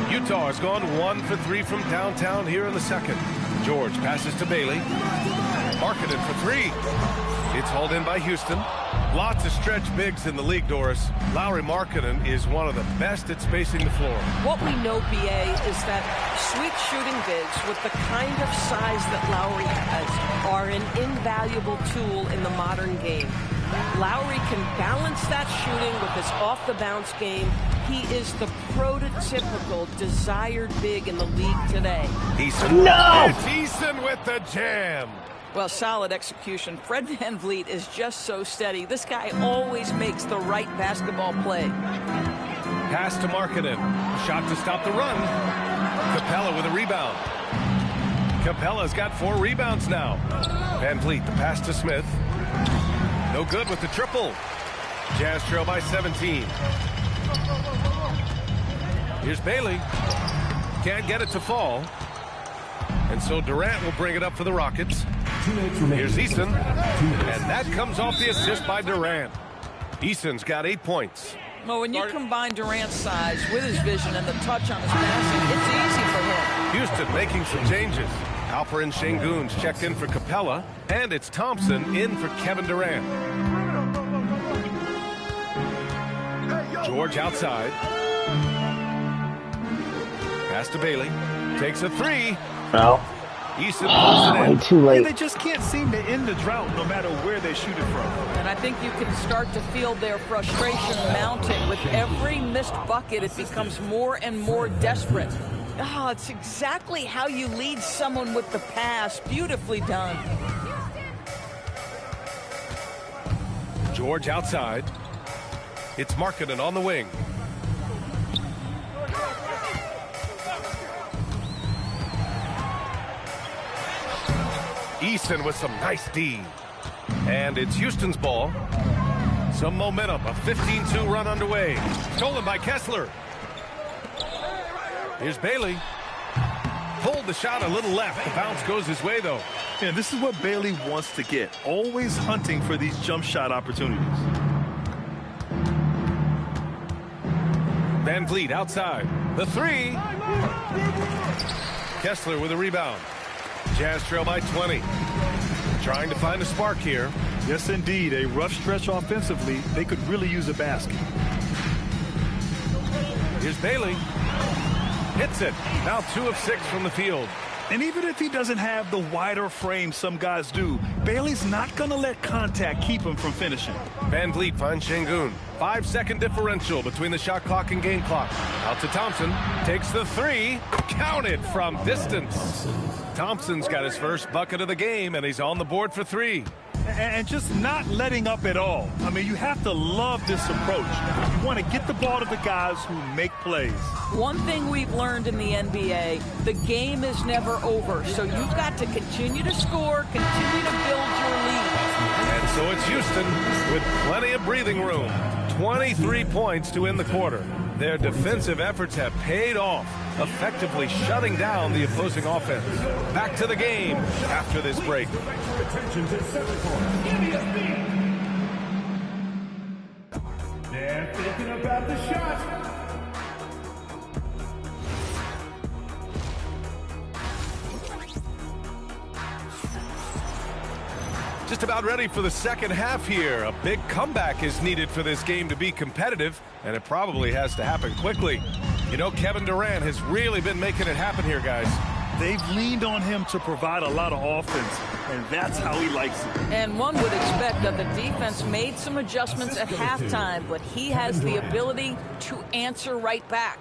Speaker 8: Utah has gone 1 for 3 from downtown here in the second. George passes to Bailey. Markkanen for 3. It's hauled in by Houston. Lots of stretch bigs in the league, Doris. Lauri Markkanen is one of the best at spacing the floor.
Speaker 10: What we know, BA, is that sweet shooting bigs with the kind of size that Lauri has are an invaluable tool in the modern game. Lauri can balance that shooting with his off-the-bounce game. He is the prototypical desired big in the league today.
Speaker 8: Eason. No! It's Eason with the jam.
Speaker 10: Well, solid execution. Fred VanVleet is just so steady. This guy always makes the right basketball play.
Speaker 8: Pass to Markkanen. Shot to stop the run. Capella with a rebound. Capella's got 4 rebounds now. Van Vliet, the pass to Smith. No good with the triple. Jazz trail by 17. Here's Bailey. Can't get it to fall. And so Durant will bring it up for the Rockets. Here's Eason. And that comes off the assist by Durant. Eason's got 8 points.
Speaker 10: Well, when you combine Durant's size with his vision and the touch on his passing, it's easy for him.
Speaker 8: Houston making some changes. Alperen Şengün's checked in for Capella. And it's Thompson in for Kevin Durant. George outside. Pass to Bailey. Takes a 3.
Speaker 1: Well,
Speaker 8: Eason
Speaker 1: way too late.
Speaker 9: They just can't seem to end the drought no matter where they shoot it from.
Speaker 10: And I think you can start to feel their frustration mounting. With every missed bucket, it becomes more and more desperate. Oh, it's exactly how you lead someone with the pass. Beautifully done.
Speaker 8: George outside. It's Markkanen on the wing. Eason with some nice D. And it's Houston's ball. Some momentum. A 15-2 run underway. Stolen by Kessler. Here's Bailey. Pulled the shot a little left. The bounce goes his way, though.
Speaker 9: Yeah, this is what Bailey wants to get. Always hunting for these jump shot opportunities.
Speaker 8: Van Vliet outside. The 3. Kessler with a rebound. Jazz trail by 20. Trying to find a spark here.
Speaker 9: Yes, indeed. A rough stretch offensively. They could really use a basket.
Speaker 8: Here's Bailey. Hits it. Now 2 of 6 from the field.
Speaker 9: And even if he doesn't have the wider frame some guys do, Bailey's not going to let contact keep him from finishing.
Speaker 8: Van Vliet finds Şengün. 5-second differential between the shot clock and game clock. Out to Thompson. Takes the 3. Counted from distance. Thompson's got his first bucket of the game, and he's on the board for 3.
Speaker 9: And just not letting up at all. I mean, you have to love this approach. You want to get the ball to the guys who make plays.
Speaker 10: One thing we've learned in the NBA, the game is never over. So you've got to continue to score, continue to build your lead.
Speaker 8: And so it's Houston with plenty of breathing room. 23 points to end the quarter. Their defensive efforts have paid off, effectively shutting down the opposing offense. Back to the game after this break.
Speaker 7: They're thinking about the shot.
Speaker 8: Just about ready for the second half here. A big comeback is needed for this game to be competitive, and it probably has to happen quickly. You know, Kevin Durant has really been making it happen here, guys.
Speaker 9: They've leaned on him to provide a lot of offense, and that's how he likes it.
Speaker 10: And one would expect that the defense made some adjustments at halftime, but he has the ability to answer right back.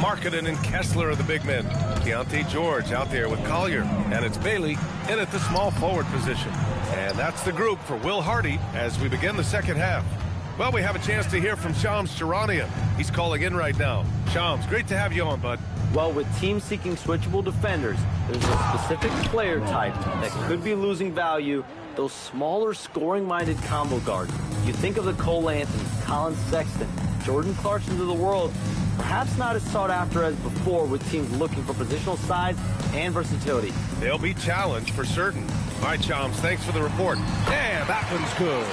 Speaker 8: Markkanen and Kessler are the big men. Keontae George out there with Collier, and it's Bailey in at the small forward position. And that's the group for Will Hardy as we begin the second half. Well, we have a chance to hear from Shams Charania. He's calling in right now. Shams, great to have you on, bud.
Speaker 6: Well, with teams seeking switchable defenders, there's a specific player type that could be losing value, those smaller scoring-minded combo guards. You think of the Cole Anthony, Colin Sexton, Jordan Clarksons of the world, perhaps not as sought after as before with teams looking for positional size and versatility.
Speaker 8: They'll be challenged for certain. All right, Shams, thanks for the report. Yeah, that one's good.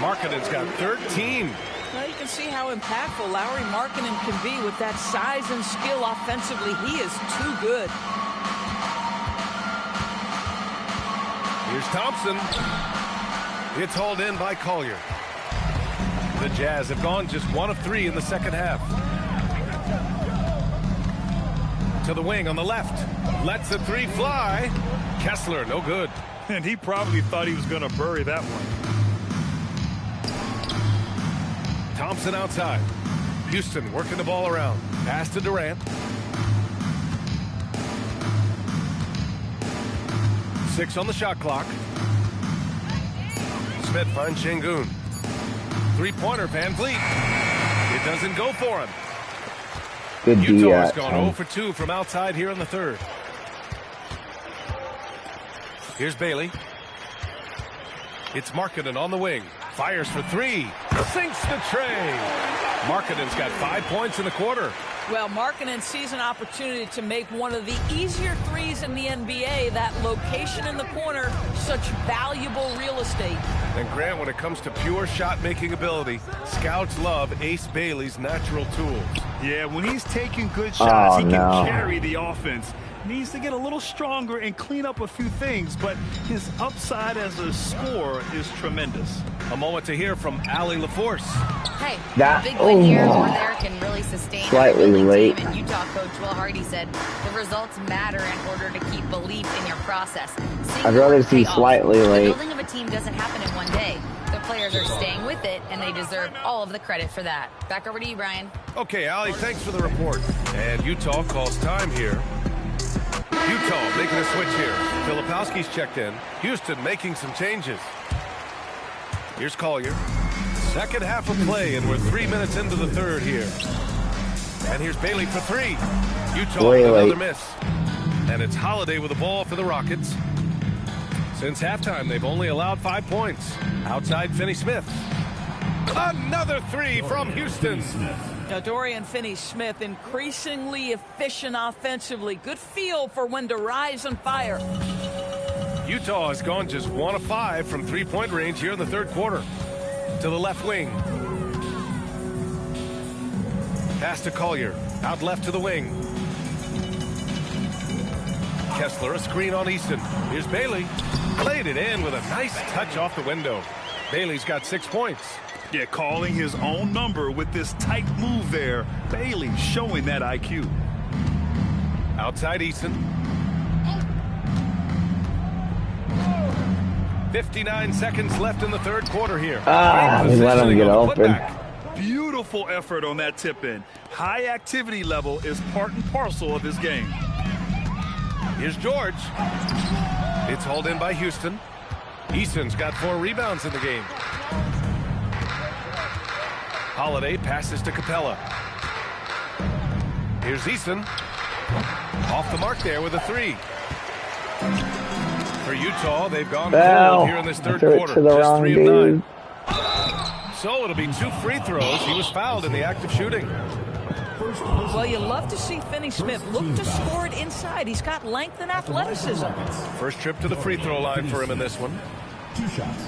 Speaker 8: Markkanen's got 13.
Speaker 10: Well, you can see how impactful Lauri Markkanen can be with that size and skill offensively. He is too good.
Speaker 8: Here's Thompson. It's hauled in by Collier. The Jazz have gone just 1 of 3 in the second half. To the wing on the left. Lets the 3 fly. Kessler, no good.
Speaker 9: And he probably thought he was going to bury that one.
Speaker 8: Thompson outside. Houston working the ball around. Pass to Durant. 6 on the shot clock. Smith finds Şengün. 3-pointer, Van Vliet. It doesn't go for him.
Speaker 1: Good
Speaker 8: Utah has
Speaker 1: D,
Speaker 8: gone 0 for 2 from outside here in the third. Here's Bailey. It's Markkanen on the wing. Fires for three. Sinks the tray. Markkanen's got 5 points in the quarter.
Speaker 10: Well, Markkanen sees an opportunity to make one of the easier threes in the NBA. That location in the corner, such valuable real estate.
Speaker 8: And Grant, when it comes to pure shot-making ability, scouts love Ace Bailey's natural tools.
Speaker 9: Yeah, when he's taking good shots, he can carry the offense. Needs to get a little stronger and clean up a few things, but his upside as a scorer is tremendous.
Speaker 8: A moment to hear from Allie LaForce.
Speaker 5: Hey, a big win here or there can really sustain
Speaker 1: slightly
Speaker 5: a
Speaker 1: late.
Speaker 5: team. And Utah coach Will Hardy said the results matter in order to keep belief in your process.
Speaker 1: I'd rather see slightly late.
Speaker 5: The building of a team doesn't happen in one day. The players are staying with it, and they deserve all of the credit for that. Back over to you, Brian.
Speaker 8: Okay, Allie, thanks for the report. And Utah calls time here. Utah making a switch here. Filipowski's checked in. Houston making some changes. Here's Collier. Second half of play, and we're 3 minutes into the third here. And here's Bailey for three. Utah with another miss. And it's Holiday with the ball for the Rockets. Since halftime, they've only allowed 5 points. Outside Finney-Smith. Another three from Houston.
Speaker 10: Now, Dorian Finney-Smith increasingly efficient offensively. Good feel for when to rise and fire.
Speaker 8: Utah has gone just 1 of 5 from three-point range here in the third quarter. To the left wing. Pass to Collier. Out left to the wing. Kessler, a screen on Easton. Here's Bailey. Played it in with a nice touch off the window. Bailey's got 6 points.
Speaker 9: Yeah, calling his own number with this tight move there. Bailey showing that IQ.
Speaker 8: Outside Easton. 59 seconds left in the third quarter here.
Speaker 1: We let him get open.
Speaker 9: Beautiful effort on that tip-in. High activity level is part and parcel of his game.
Speaker 8: Here's George. It's hauled in by Houston. Easton's got 4 rebounds in the game. Holiday passes to Capella. Here's Easton. Off the mark there with a three. For Utah, they've gone forward here in this third quarter. Just 3 of 9. So it'll be 2 free throws. He was fouled in the act of shooting.
Speaker 10: Well, you love to see Finney-Smith look to score it inside. He's got length and athleticism.
Speaker 8: First trip to the free throw line for him in this one.
Speaker 2: 2 shots.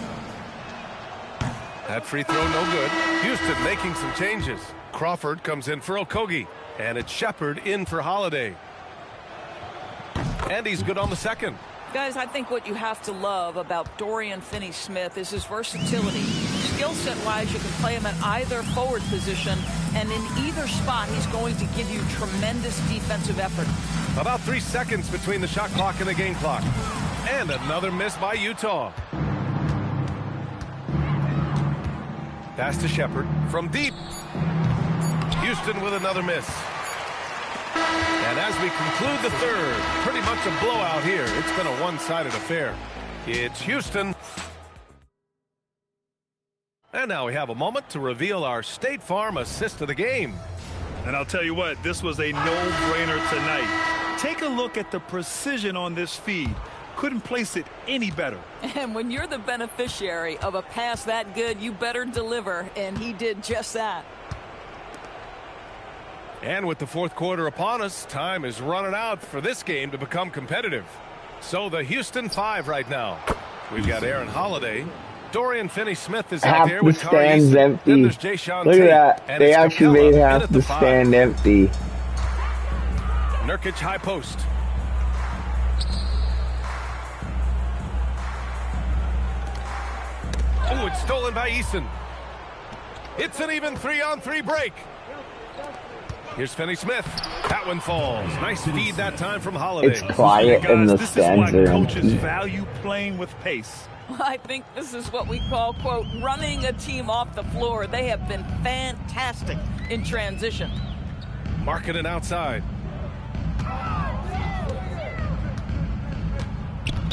Speaker 8: That free throw no good. Houston making some changes. Crawford comes in for Okogie. And it's Shepard in for Holiday. And he's good on the second.
Speaker 10: Guys, I think what you have to love about Dorian Finney-Smith is his versatility. Skill set-wise, you can play him at either forward position, and in either spot, he's going to give you tremendous defensive effort.
Speaker 8: About 3 seconds between the shot clock and the game clock. And another miss by Utah. Pass to Shepard from deep. Houston with another miss. And as we conclude the third, pretty much a blowout here. It's been a one-sided affair. It's Houston. And now we have a moment to reveal our State Farm assist of the game.
Speaker 9: And I'll tell you what, this was a no-brainer tonight. Take a look at the precision on this feed. Couldn't place it any better.
Speaker 10: And when you're the beneficiary of a pass that good, you better deliver, and he did just that.
Speaker 8: And with the fourth quarter upon us, time is running out for this game to become competitive. So the Houston 5 right now. We've got Aaron Holiday. Dorian Finney-Smith is out there with Tari Eason.
Speaker 1: Empty.
Speaker 8: Then there's Jayshawn
Speaker 1: Look at that.
Speaker 8: And
Speaker 1: they actually made half the stand empty.
Speaker 8: Nurkic high post. Oh, it's stolen by Eason. It's an even 3-on-3 break. Here's Finney-Smith. That one falls. Nice feed that time from Holiday.
Speaker 1: It's quiet in the stands.
Speaker 9: This is why coaches value playing with pace.
Speaker 10: I think this is what we call, quote, running a team off the floor. They have been fantastic in transition.
Speaker 8: Markkanen outside.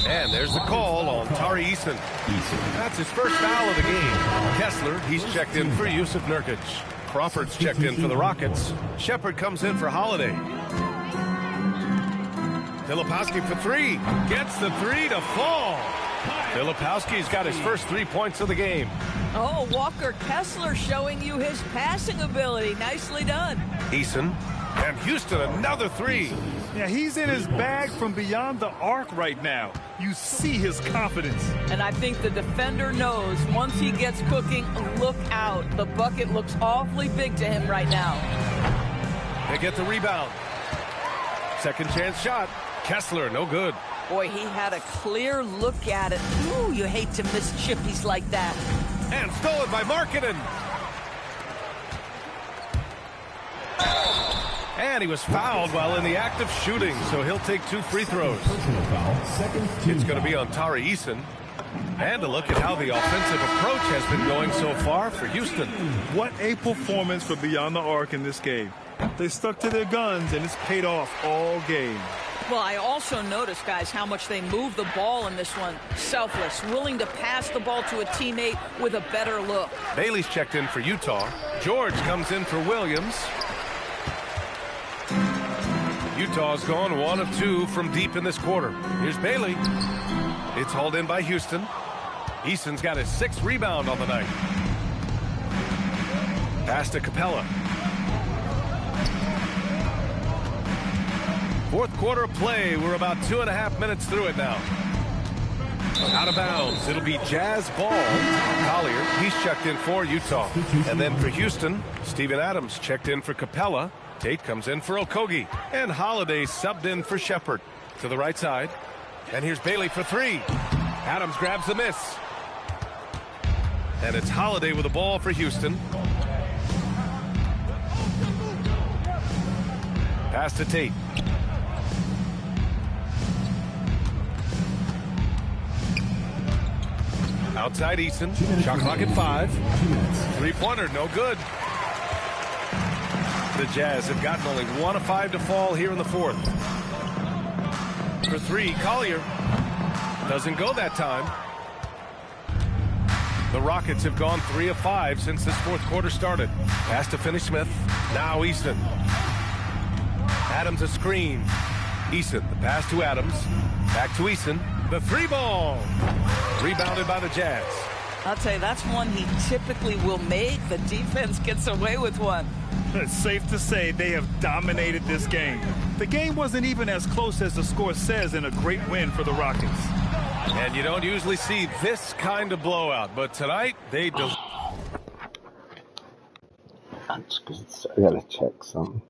Speaker 8: And there's the call on Tari Eason. That's his first foul of the game. Kessler, he's checked in for Yusuf Nurkic. Crawford's checked in for the Rockets. Shepard comes in for Holiday. Filipowski for three. Gets the three to fall. Filipowski's got his first 3 points of the game.
Speaker 10: Oh, Walker Kessler showing you his passing ability. Nicely done.
Speaker 8: Eason. And Houston, another three.
Speaker 9: Yeah, he's in his bag from beyond the arc right now. You see his confidence.
Speaker 10: And I think the defender knows once he gets cooking, look out. The bucket looks awfully big to him right now.
Speaker 8: They get the rebound. Second chance shot. Kessler, no good.
Speaker 10: Boy, he had a clear look at it. Ooh, you hate to miss chippies like that.
Speaker 8: And stolen by Markkanen. And he was fouled while in the act of shooting, so he'll take 2 free throws. It's going to be on Tari Eason. And a look at how the offensive approach has been going so far for Houston.
Speaker 9: What a performance for Beyond the Arc in this game. They stuck to their guns, and it's paid off all game.
Speaker 10: Well, I also noticed, guys, how much they move the ball in this one. Selfless, willing to pass the ball to a teammate with a better look.
Speaker 8: Bailey's checked in for Utah. George comes in for Williams. Utah's gone 1 of 2 from deep in this quarter. Here's Bailey. It's hauled in by Houston. Eason's got his 6th rebound on the night. Pass to Capella. Fourth quarter of play. We're about 2.5 minutes through it now. Out of bounds. It'll be Jazz ball. Collier, he's checked in for Utah. And then for Houston, Steven Adams checked in for Capella. Tate comes in for Okogie. And Holiday subbed in for Shepard. To the right side. And here's Bailey for 3. Adams grabs the miss. And it's Holiday with the ball for Houston. Pass to Tate. Outside Eason. Shot clock at 5. 3-pointer, no good. The Jazz have gotten only 1 of 5 to fall here in the fourth. For 3, Collier. Doesn't go that time. The Rockets have gone 3 of 5 since this fourth quarter started. Pass to Finney-Smith. Now Eason. Adams a screen. Eason, the pass to Adams. Back to Eason. The 3-ball. Rebounded by the Jazz.
Speaker 10: I'll tell you, that's one he typically will make. The defense gets away with one.
Speaker 9: It's safe to say they have dominated this game. The game wasn't even as close as the score says in a great win for the Rockets.
Speaker 8: And you don't usually see this kind of blowout, but tonight they do.
Speaker 1: I gotta check something.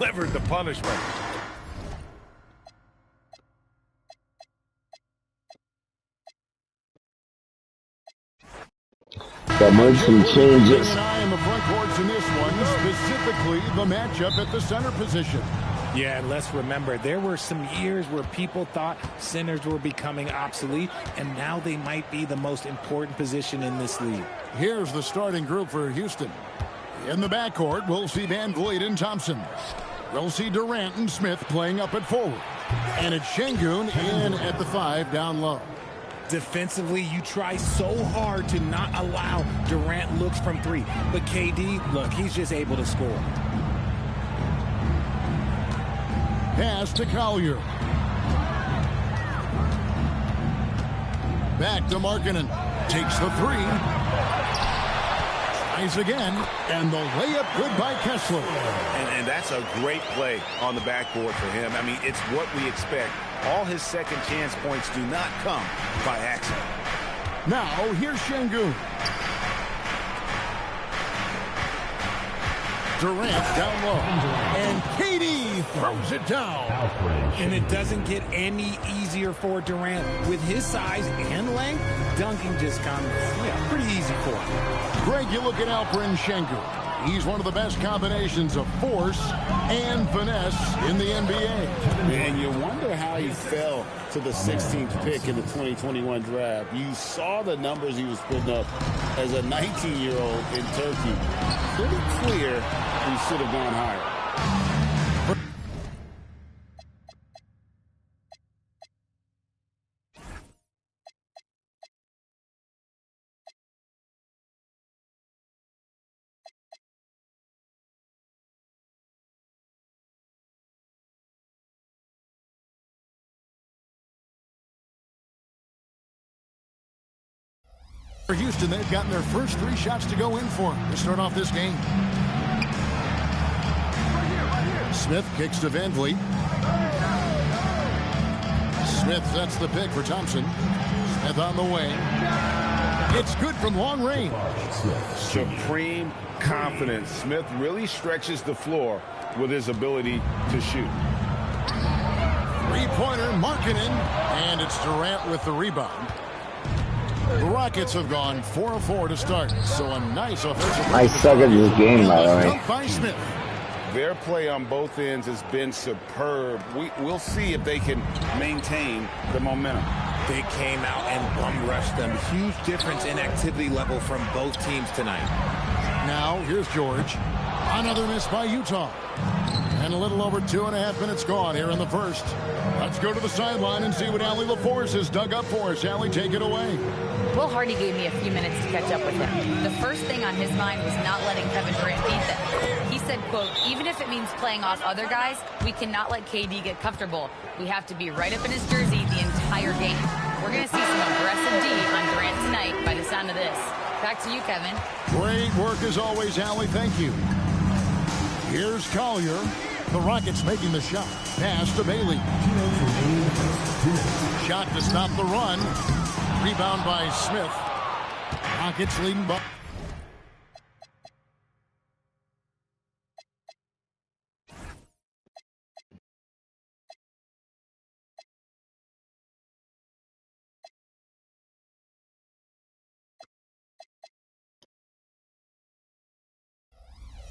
Speaker 8: delivered the punishment.
Speaker 1: That made some changes.
Speaker 2: An eye on the front courts in this one, specifically the matchup at the center position.
Speaker 11: Yeah, and let's remember, there were some years where people thought centers were becoming obsolete, and now they might be the most important position in this league.
Speaker 2: Here's the starting group for Houston. In the backcourt, we'll see Van Vliet and Thompson. We'll see Durant and Smith playing up at forward. And it's Şengün in at the 5 down low.
Speaker 11: Defensively, you try so hard to not allow Durant looks from 3. But KD, look, he's just able to score.
Speaker 2: Pass to Collier. Back to Markkanen. Takes the 3. Tries again. And the layup good by Kessler.
Speaker 3: And that's a great play on the backboard for him. I mean, it's what we expect. All his second chance points do not come by accident.
Speaker 2: Now, here's Şengün. Durant down low. And KD throws it down.
Speaker 11: And it doesn't get any easier for Durant. With his size and length, dunking just comes pretty easy for him.
Speaker 2: Greg, you look at Alperen Şengün. He's one of the best combinations of force and finesse in the NBA.
Speaker 3: And you wonder how he fell to the 16th pick in the 2021 draft. You saw the numbers he was putting up as a 19-year-old in Turkey. Pretty clear he should have gone higher.
Speaker 2: For Houston, they've gotten their first 3 shots to go in for to start off this game. Smith kicks to Van Vliet. Smith sets the pick for Thompson. Smith on the way. It's good from long range.
Speaker 3: Supreme confidence. Smith really stretches the floor with his ability to shoot.
Speaker 2: 3-pointer, Markkanen, and it's Durant with the rebound. The Rockets have gone 4 of 4 to start, so a nice offensive.
Speaker 1: I suck at this game, by the way.
Speaker 2: By Smith.
Speaker 3: Their play on both ends has been superb. We'll see if they can maintain the momentum.
Speaker 11: They came out and bum rushed them. Huge difference in activity level from both teams tonight.
Speaker 2: Now, here's George. Another miss by Utah. And a little over 2.5 minutes gone here in the first. Let's go to the sideline and see what Allie LaForce has dug up for us. Allie, take it away.
Speaker 5: Will Hardy gave me a few minutes to catch up with him. The first thing on his mind was not letting Kevin Durant beat them. He said, quote, even if it means playing off other guys, we cannot let KD get comfortable. We have to be right up in his jersey the entire game. We're going to see some aggressive D on Durant tonight by the sound of this. Back to you, Kevin.
Speaker 2: Great work as always, Allie. Thank you. Here's Collier. The Rockets making the shot. Pass to Bailey. Shot to stop the run. Rebound by Smith. Rockets leading by.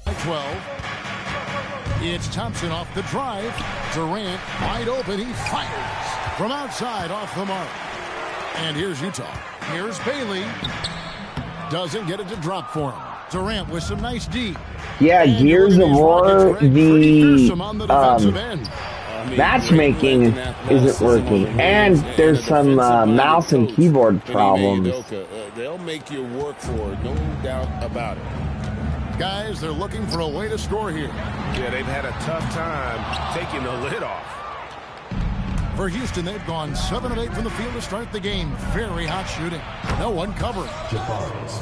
Speaker 2: By 12. It's Thompson off the drive. Durant wide open. He fires from outside off the mark. And here's Utah. Here's Bailey. Doesn't get it to drop for him. Durant with some nice D.
Speaker 1: Yeah, Gears of War, the matchmaking isn't working. And there's some mouse and keyboard problems.
Speaker 3: They'll make you work for it, no doubt about it.
Speaker 2: Guys, they're looking for a way to score here.
Speaker 8: Yeah, they've had a tough time taking the lid off.
Speaker 2: For Houston, they've gone 7 of 8 from the field to start the game. Very hot shooting. No one covering.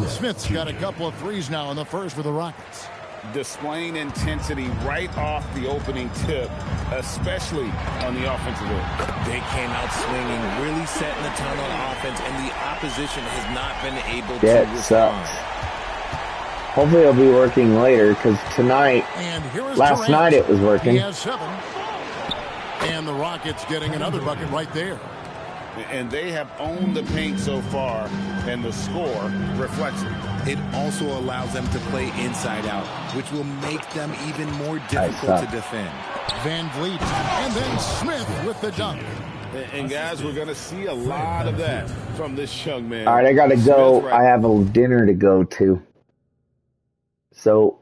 Speaker 2: Smith's got a couple of threes now in the first for the Rockets.
Speaker 3: Displaying intensity right off the opening tip, especially on the offensive end.
Speaker 11: They came out swinging, really setting the tone on offense, and the opposition has not been able to respond.
Speaker 1: Hopefully it'll be working later, because tonight, last night it was working.
Speaker 2: He has 7. And the Rockets getting another bucket right there.
Speaker 3: And they have owned the paint so far, and the score reflects it.
Speaker 12: It also allows them to play inside out, which will make them even more difficult to defend.
Speaker 2: Van Vliet, and then Smith with the dunk.
Speaker 3: And guys, we're going to see a lot of that from this young man.
Speaker 1: All right, I got to go. I have a dinner to go to. So,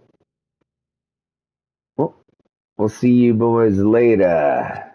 Speaker 1: we'll see you boys later.